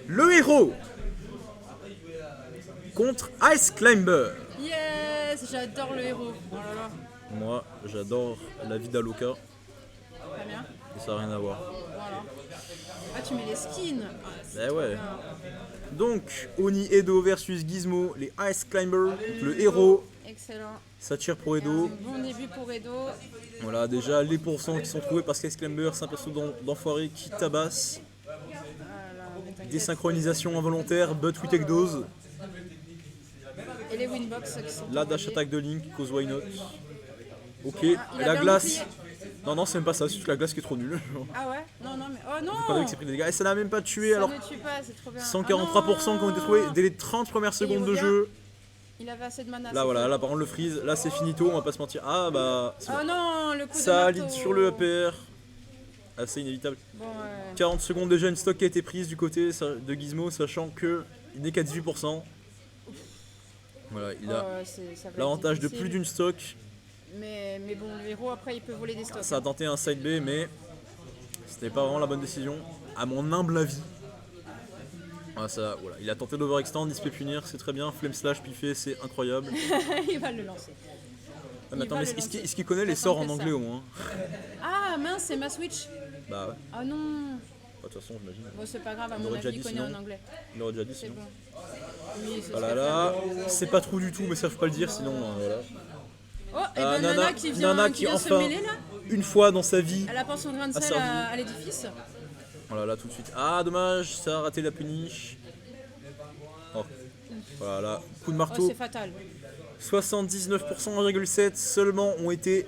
Le héros contre Ice Climber. Yes, j'adore le héros. Oh là là, Moi, j'adore la vie d'Aloka très bien. et ça n'a rien à voir. Voilà. Ah, tu mets les skins. Ah, c'est Eh trop ouais. bien. Donc, Oni Edo versus Gizmo, les Ice Climber, donc le héros. Excellent. Ça tire pour Un Edo. bon début pour Edo. Voilà, déjà les pourcents qui sont trouvés parce qu'Ice Climber, c'est un perso d'enfoiré qui tabasse. Voilà, mais t'inquiète. Désynchronisation involontaire, but we take those. Et les winbox qui sont La dash envoyés. attack de Link, cause why not. Ok, il et a la bien glace. bouclier. Non, non, c'est même pas ça, c'est juste la glace qui est trop nulle. Ah ouais. Non, non, mais. Oh non. Pas que c'est pris des dégâts. Et ça n'a même pas tué, Ça alors ne tue pas, c'est trop bien. 143% qui ont été trouvés dès les 30 premières secondes de revient. jeu. Il avait assez de mana. Là, c'est voilà, cool. là par contre le freeze, là c'est finito, on va pas se mentir. Ah bah, c'est bon. Oh non, le coup de Ça marteau. lead sur le APR. Assez inévitable. Bon, 40 secondes déjà, une stock qui a été prise du côté de Gizmo, sachant que il n'est qu'à 18%. Voilà, il a ça va être l'avantage de difficile. plus d'une stock. Mais bon, le héros après il peut voler des stocks. Ça a tenté un side B, mais c'était pas vraiment la bonne décision, à mon humble avis. Ah, ça, voilà. Il a tenté d'overextend, il se fait punir, c'est très bien. Flame slash piffé, c'est incroyable. Il va le lancer. Ah, mais attends, va mais le lancer. est-ce qu'il connaît les J'attends sorts en que anglais ça. au moins? Ah mince, c'est ma Switch. Bah ouais, Ah non. de toute façon, j'imagine. Bon, c'est pas grave, à Il mon aurait avis, déjà il dit connaît en sinon. anglais. Il aurait déjà dit C'est sinon. bon. Oui, ce Voilà, serait là, fabuleux. c'est pas trop du tout, mais ça faut pas le dire sinon. Voilà. Oh, et ben Nana qui vient, Nana qui vient se enfin, mêler là. une fois dans sa vie. Elle apporte son grain de a sel servi. à l'édifice. Voilà, là tout de suite. Ah, dommage, ça a raté la punish. Oh. Voilà, coup de Oh, marteau. c'est fatal. 79,7% seulement ont été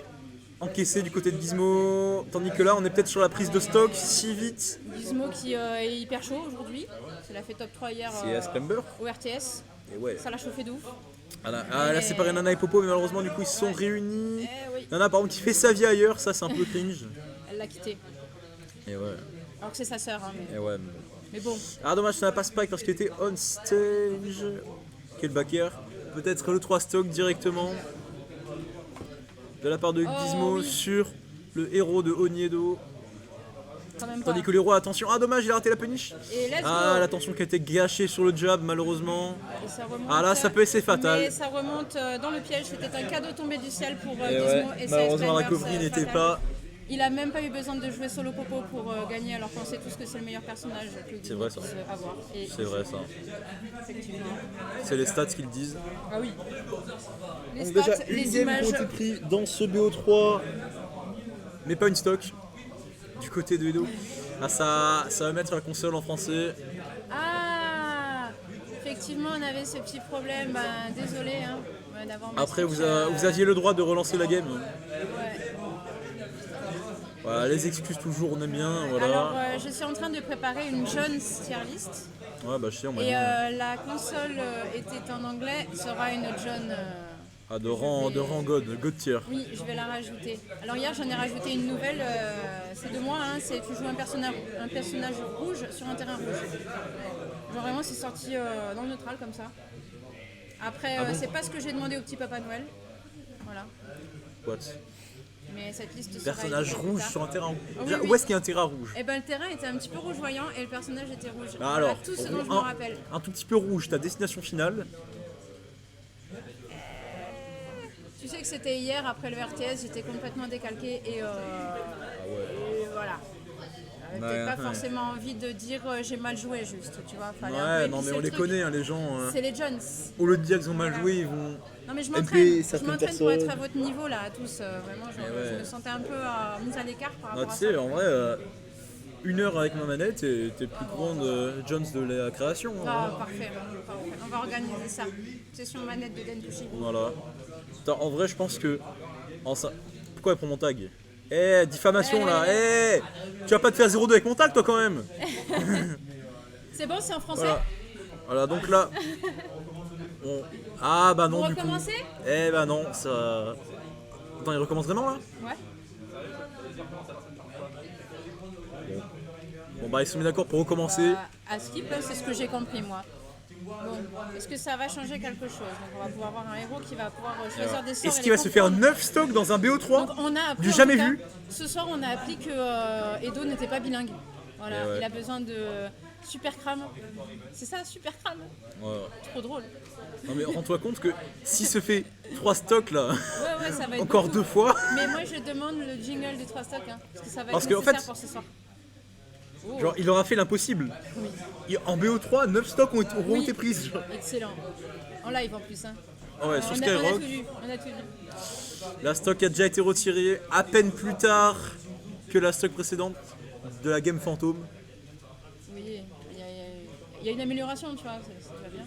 encaissés du côté de Gizmo. Tandis que là, on est peut-être sur la prise de stock si vite. Gizmo qui est hyper chaud aujourd'hui. Il a fait top 3 hier C'est Ice Climber. au RTS. Et ouais. Ça l'a chauffé de ouf. Elle a séparé Nana et Popo, mais malheureusement, du coup, ils se sont réunis. Eh oui, Nana, par contre, qui fait sa vie ailleurs, ça c'est un peu cringe. elle l'a quitté. Et ouais. Alors que c'est sa sœur. Hein, Et ouais. mais bon, Ah, dommage, ça n'a pas Spike parce qu'il était on stage. Quel backer. Peut-être le 3 stock directement de la part de Gizmo oui. sur le héros de Oniedo. quand même pas. Tandis que le roi, attention, ah dommage, il a raté la punish. Et let's Ah, go. l'attention qui a été gâchée sur le jab, malheureusement. Et ça remonte, Ah là, ça peut être fatal. Mais ça remonte dans le piège. C'était un cadeau tombé du ciel pour Et Gizmo. ouais, Et ça malheureusement, la Climber, coverie c'est n'était fatal. pas. Il a même pas eu besoin de jouer solo Popo pour gagner, alors qu'on sait tous que c'est le meilleur personnage que Gizmo vrai, ça. puisse avoir. Et C'est vrai, ça. effectivement. C'est les stats qui le disent. Ah oui. Les Donc stats, déjà, les une game images. qui ont été pris dans ce BO3, mais pas une stock du côté de Edo. Ah, ça va mettre la console en français. Ah, effectivement, on avait ce petit problème. Ben, désolé hein, d'avoir. ma Après, Switch, vous aviez le droit de relancer la game. ouais. Voilà, les excuses toujours, on aime bien. Voilà. Alors, je suis en train de préparer une Jones tier list. Ouais, bah je sais, on m'a dit. Et la console était en anglais, sera une John. Ah, de rang God tier. Oui, je vais la rajouter. Alors hier j'en ai rajouté une nouvelle, c'est de moi, hein, c'est tu joues un personnage rouge sur un terrain rouge. Genre vraiment c'est sorti dans le neutral comme ça. Après bon c'est pas ce que j'ai demandé au petit Papa Noël. Voilà. What? Mais cette liste sera Personnage éditée plus rouge tard. sur un terrain rouge. oui, Déjà, oui. où est-ce qu'il y a un terrain rouge? Et ben le terrain était un petit peu rouge voyant et le personnage était rouge. Ah, Voilà alors, tout ce dont je me rappelle. un tout petit peu rouge, ta destination finale. Tu sais que c'était hier après le RTS, j'étais complètement décalquée et voilà. J'avais peut-être pas forcément envie de dire j'ai mal joué juste, tu vois. Fallait un peu Ouais, non, mais épicer on le les truc. connaît, hein, les gens. C'est les Jones. Au lieu de dire qu'ils ont mal joué, ils vont. Non mais je MP, m'entraîne certaines pour être personnes. à votre niveau là, à tous. Vraiment, je me sentais un peu mise à l'écart par Non, rapport tu à sais, ça. en vrai, une heure avec ma manette et t'es plus grande Jones de la création. Hein. Ah, parfait. On va organiser ça. Session manette de Dentushi. Voilà. Attends, en vrai, je pense que. Pourquoi elle prend mon tag? Eh, diffamation là, eh tu vas pas te faire 0-2 avec mon tag toi quand même. C'est bon, c'est en français. Voilà, donc là. Ah bah non, Vous du coup. recommencez? Eh bah non, ça. Attends, il recommence vraiment là? Ouais. Bon bah ils se sont mis d'accord pour recommencer. À skip, hein, c'est ce que j'ai compris moi. Bon, est-ce que ça va changer quelque chose? Donc on va pouvoir avoir un héros qui va pouvoir choisir des sorts. Est-ce et qu'il les va se faire comprendre. 9 stocks dans un BO3? Donc on a appris, Du en jamais tout cas, vu. Ce soir on a appris que Edo n'était pas bilingue. Voilà, Et ouais. il a besoin de Super crame. C'est ça, super crame. Ouais. Trop drôle. Non mais rends-toi compte que s'il se fait 3 stocks là, Ouais, ça va être encore beaucoup. 2 fois, Mais moi je demande le jingle des 3 stocks, hein, parce que ça va Parce être que, en nécessaire fait, pour ce soir. Oh, genre il aura fait l'impossible. En BO3, 9 stocks auront Oui. été prises. Genre. excellent. En live en plus. Hein. Ouais, sur On a Skyrock, tout vu, on a tout vu. la stock a déjà été retirée à peine plus tard que la stock précédente de la game fantôme. Oui, il y a une amélioration, tu vois, c'est déjà bien.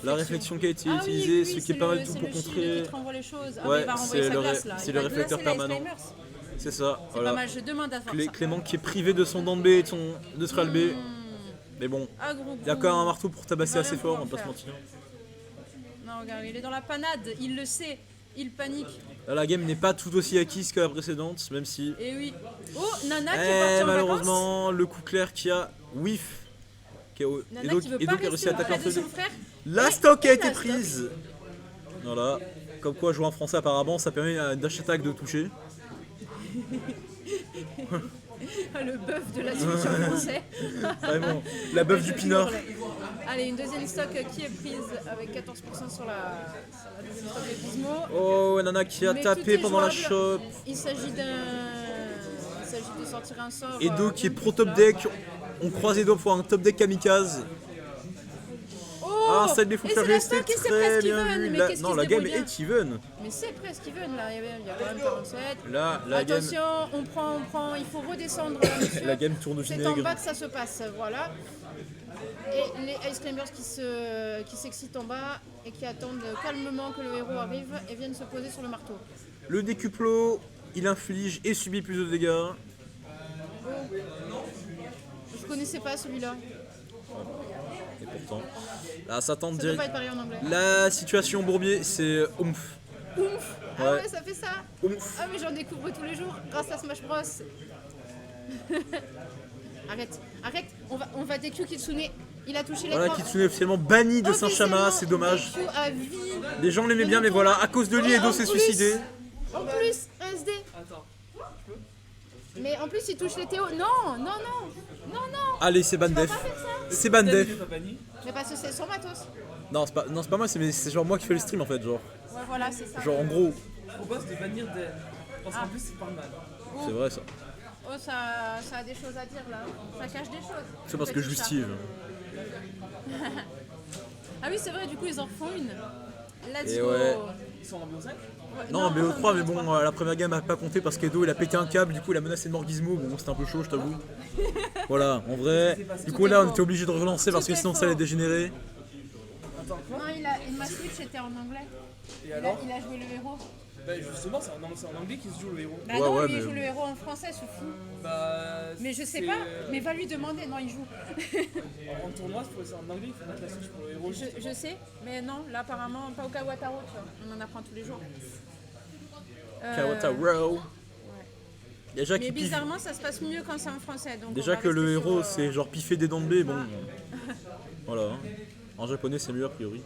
La réflexion qui a été Ah oui, utilisée, oui, ce qui c'est est pas mal le- tout c'est pour le shield contrer. qui te renvoie les choses. Ah, Ouais, mais il va renvoyer c'est sa le glace là. c'est Il le va réflecteur glacer la permanent. Exclaimers. C'est ça, C'est voilà. pas mal, je demande à faire ça. Clément qui est privé de son dent B et de son neutral B. Mais bon, Ah, gros il y a quand même un marteau pour tabasser va assez rien fort, on va pouvoir pas se faire. mentir. Non, regarde, il est dans la panade, il le sait, il panique. Là, la game n'est pas tout aussi acquise que la précédente, même si. Et oui. Oh, Nana qui est partie en vacances. Malheureusement, le coup clair qui a whiff. Nana qui veut pas qui a réussi rester à taper auprès en de feu. son frère. La Et- stock a et été la stock. prise. Voilà. Comme quoi, jouer en français apparemment, ça permet à Dash Attack de toucher. Ah, le bœuf de la Switch en français. Vraiment, la bœuf du pinard. Allez, une deuxième stock qui est prise avec 14% sur la deuxième stock de Gizmo. Oh, Nana qui a Mais tapé tout est pendant la jouable. shop. Il s'agit de sortir un sort. Edo qui est pro comme top ça. deck. On croise Edo pour un top deck kamikaze. Oh, Ah, ça des fous et c'est chargés, la c'était stock et c'est très presque bien even. vu. Mais La- qu'est-ce Non, qui la se game débrouille bien. est even. Mais c'est presque even là, il y a quand même 47. Là, la game, Attention, on prend, il faut redescendre là, monsieur. la game tourne au C'est en vinaigre. bas que ça se passe, voilà. Et les Ice Climbers qui s'excitent en bas et qui attendent calmement que le héros arrive et viennent se poser sur le marteau. Le décuplo, il inflige et subit plus de dégâts. Je connaissais pas celui-là. Et pourtant, là, ça tente Ça peut direct. pas être pareil en anglais. La situation Bourbier, c'est oomph. Ouf. Ah Ouais. ouais, ça fait ça. Oomph. Ah mais j'en découvre tous les jours grâce à Smash Bros. Arrête, on va DQ Kitsune. Il a touché l'écran. Voilà, Kitsune est officiellement banni de Saint-Chamas, c'est dommage. DQ à vie. Les gens l'aimaient bien, mais voilà, à cause de lui, Ouais, Edo en s'est plus. suicidé. En plus, SD. Mais en plus, il touche les Théo. Non. Allez, c'est Tu vas Bandef. pas faire ça. C'est Bandef. Mais parce que c'est son matos. Non, c'est pas moi, c'est genre moi qui fais le stream en fait, genre. Ouais, voilà, c'est ça. Genre en gros, Je propose de bannir des. Parce qu'en plus, c'est pas mal. c'est vrai ça. Oh, ça a des choses à dire là. Ça cache des choses. C'est parce que je Petit suis chat. Steve. Ah oui, c'est vrai, du coup, ils en refont une. Let's Et go. ouais. Ils sont en ambiance 5. Ouais, Non, BO3, mais bon, la première game a pas compté parce qu'Edo il a pété un câble, du coup il a menacé de mort Gizmo, bon c'était un peu chaud, je t'avoue. Voilà, en vrai. Du coup Tout là est on faux. était obligé de relancer parce Tout que est sinon ça faux. allait dégénérer. Attends, quoi? Non, ma Switch était en anglais. Et alors Il a joué le héros. Bah, justement, c'est en anglais qu'il se joue le héros. Bah Ouais, non, ouais, lui, il mais- joue le héros en français, c'est fou. Bah. Mais je sais c'est, pas, mais va lui demander. Non, il joue. En tournoi, c'est en anglais, il faut mettre la switch pour le héros. Je sais, mais non, là apparemment, pas au Kawataro, tu vois. On en apprend tous les jours. Kawataro. Déjà, Mais qu'il piffe- bizarrement, ça se passe mieux quand c'est en français. Donc Déjà on va que le rester héros sur, c'est genre piffer des dents de B, bon. Voilà. hein. En japonais c'est mieux a priori.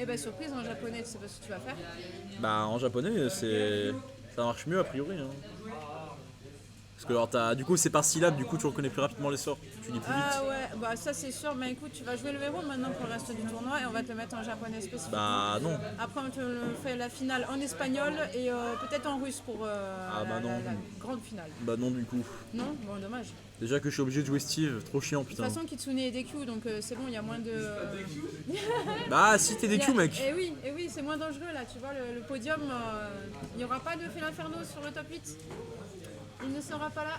Eh ben surprise en japonais, tu sais pas ce que tu vas faire. Bah en japonais c'est. Ça marche mieux a priori. Hein. Parce que alors du coup c'est par syllabe, du coup tu reconnais plus rapidement les sorts. Tu dis plus vite. Ah ouais, bah ça c'est sûr, mais écoute, tu vas jouer le héros maintenant pour le reste du tournoi et on va te le mettre en japonais spécifique. Bah non. Après on te le fait la finale en espagnol et peut-être en russe pour bah non. la grande finale. Bah non du coup. Non, bon dommage. Déjà que je suis obligé de jouer Steve, trop chiant De putain. toute façon Kitsune est DQ donc c'est bon, il y a moins de... Bah si t'es des il y a- Q mec. Eh oui, c'est moins dangereux là, tu vois, le podium, il n'y aura pas de Feel Inferno sur le top 8. Il ne sera pas là.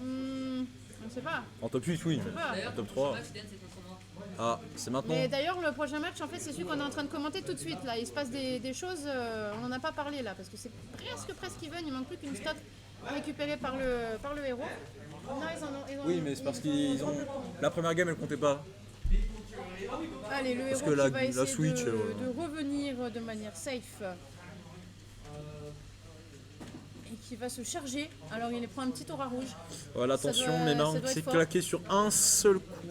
On ne sait pas. En top 8 oui. pas. En top 3. Ah c'est maintenant. Mais d'ailleurs, le prochain match, en fait, c'est celui qu'on est en train de commenter tout de suite. Là, il se passe des choses, on n'en a pas parlé là, parce que c'est presque even. Il manque plus qu'une stock récupérée par le héros. Non, ils ont- Oui mais c'est parce qu'ils ont. La première game elle comptait pas. Allez, le Parce héros que la- qui va la essayer Switch, de voilà. revenir de manière safe. Et qui va se charger. Alors, il prend un petit aura rouge. Voilà Ça attention, doit- mais ça non, doit être c'est fort. claqué sur un seul coup.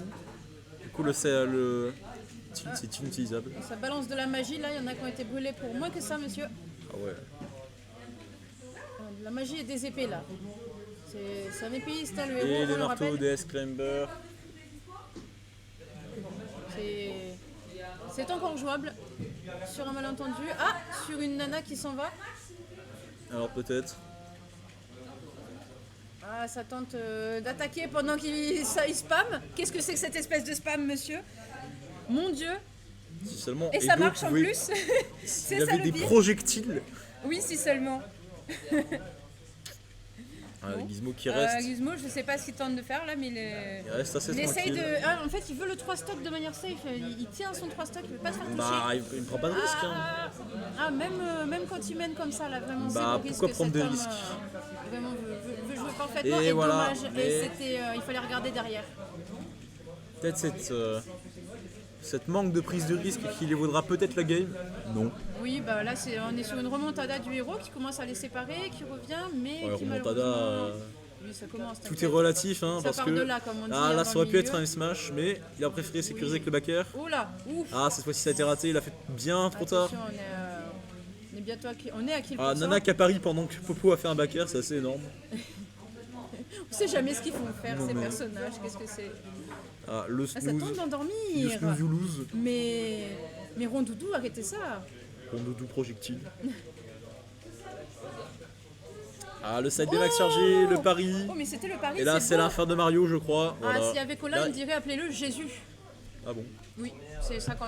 Du coup le tilt c'est inutilisable. Ça balance de la magie. Là, il y en a qui ont été brûlés pour moins que ça, monsieur. Ah ouais. De la magie et des épées là. C'est un épéiste, hein, le héros, Et on des le marteaux, rappelle. des S-Climber. C'est encore jouable sur un malentendu. Ah, sur une nana qui s'en va. Alors peut-être. Ah, ça tente d'attaquer pendant qu'il spam. Qu'est-ce que c'est que cette espèce de spam, monsieur? Mon Dieu. Si seulement. Et ça Edo marche en pouvait- plus. Il C'est avait ça le des pire. projectiles. Oui, si seulement. Ah, Bon. Gizmo qui reste. Gizmo, je sais pas ce qu'il tente de faire là, mais Il reste assez il essaye tranquille. de. Ah, en fait, il veut le 3 stock de manière safe. Il tient son 3 stock, il veut pas se faire toucher. Bah, il ne prend pas de risque. Hein. Même quand il mène comme ça, là, vraiment, c'est Bah, le risque pourquoi que prendre cet des homme, risques vraiment veut jouer parfaitement. Et Et, voilà, dommage. mais- Et c'était, il fallait regarder derrière. Peut-être cette manque de prise de risque qui les vaudra peut-être la game. Non. Oui, bah là, on est sur une remontada du héros qui commence à les séparer, qui revient, mais Ouais, qui remontada, malheureusement. Oui, ça commence. Tout est t'inquiète. relatif. Hein, Ça parce part que de là, comme on dit, là, dans ça le aurait pu être milieu. un smash, mais il a préféré sécuriser avec le backer. Oula, ouf. Ah, cette fois-ci ça a été raté, il a fait bien trop tard. Attention, on est bientôt à on est à kill Ah, pour ça. Nana qui a pari pendant que Popo a fait un backer, c'est assez énorme. On sait jamais ce qu'ils font faire, ces personnages. Qu'est-ce que c'est? Ah, le Ah, ça snooze. tente d'endormir. You snooze, you lose. Mais Rondoudou, arrêtez ça. Rondoudou projectile. Ah, le side B max chargé, le pari. Oh, mais c'était le pari. Et là, c'est beau. l'infernal de Mario, je crois. Ah, Voilà. s'il y avait Colin, Là- il dirait appelez-le Jésus. Ah bon. Oui, c'est 50.